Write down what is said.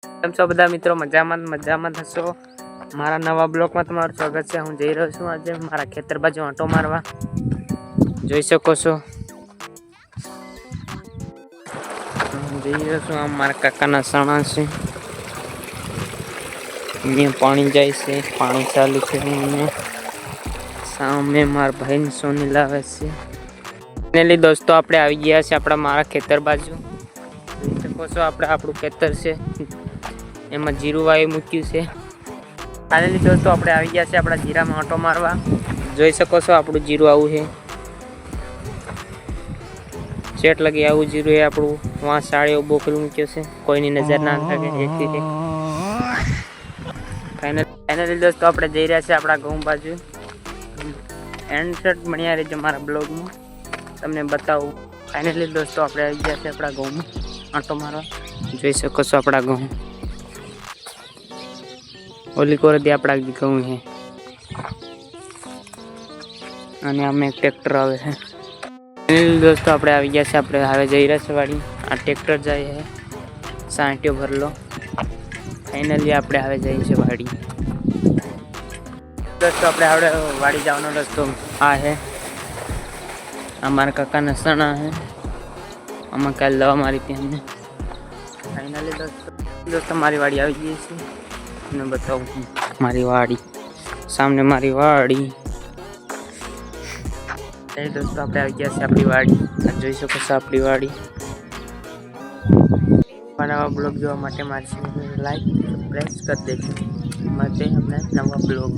કેમ છો બધા મિત્રો? મજામાં થશો? મારા નવા બ્લોગમાં તમારું સ્વાગત છે. હું જઈ રહ્યો છું આજે મારા ખેતર બાજુ આંટો મારવા. જોઈ શકો છો જઈ રહ્યો છું. આમ મારા કાકાના સણા છે, અહીંયા પાણી જાય છે, પાણી ચાલુ છે. સામે મારા ભાઈ સોની લાવે છે. ફાઇનલી દોસ્તો આપણે આવી ગયા છે આપણા મારા ખેતર બાજુ. જોઈ શકો છો આપણું ખેતર છે, એમાં જીરું વાવી મૂક્યું છે. ફાઇનલી દોસ્તો આપણે આવી ગયા છે આપણા જીરામાં આંટો મારવા. જોઈ શકો છો આપણું જીરું આવું છે, ચેટ લગી આવું જીરું એ આપણું. વાં સાડીઓ બોકલું મૂક્યો છે, કોઈની નજર ના લાગે એથી. ફાઇનલી દોસ્તો આપણે જઈ રહ્યા છે આપણા ઘઉં બાજુ. એન્ડ બન્યા રહેજો મારા બ્લોગમાં, તમને બતાવું. ફાઇનલી દોસ્તો આપણે આવી ગયા છે આપણા ઘઉંમાં આંટો મારવા. જોઈ શકો છો આપણા ઘઉં, ઓલી કોરથી આપણા ઘઉં છે. અને અમે એક ટ્રેક્ટર આવે છે. દોસ્તો આપણે આવી ગયા છે, આપણે હવે જઈ રહ્યા છે વાડી. આ ટ્રેક્ટર જાય છે, સાંટીઓ ભરલો. ફાઇનલી આપણે હવે જઈએ છીએ વાડી. દોસ્તો આપણે આવડે વાડી જવાનો રસ્તો આ છે. અમારા કાકાના સણા છે, આમાં કાલે દવા મારી હતી અમને. ફાઇનલી દોસ્તો મારી વાડી આવી ગઈ છે, તમને બતાવું મારી વાડી. સામને મારી વાડી. દોસ્તો આપણે આવી ગયા છે આપણી વાડી. જોઈ શકો છો આપણી વાડી. નવા બ્લોગ જોવા માટે મારી ચેનલને લાઈક પ્રેસ કરી દેજો. માટે આપણે નવા બ્લોગ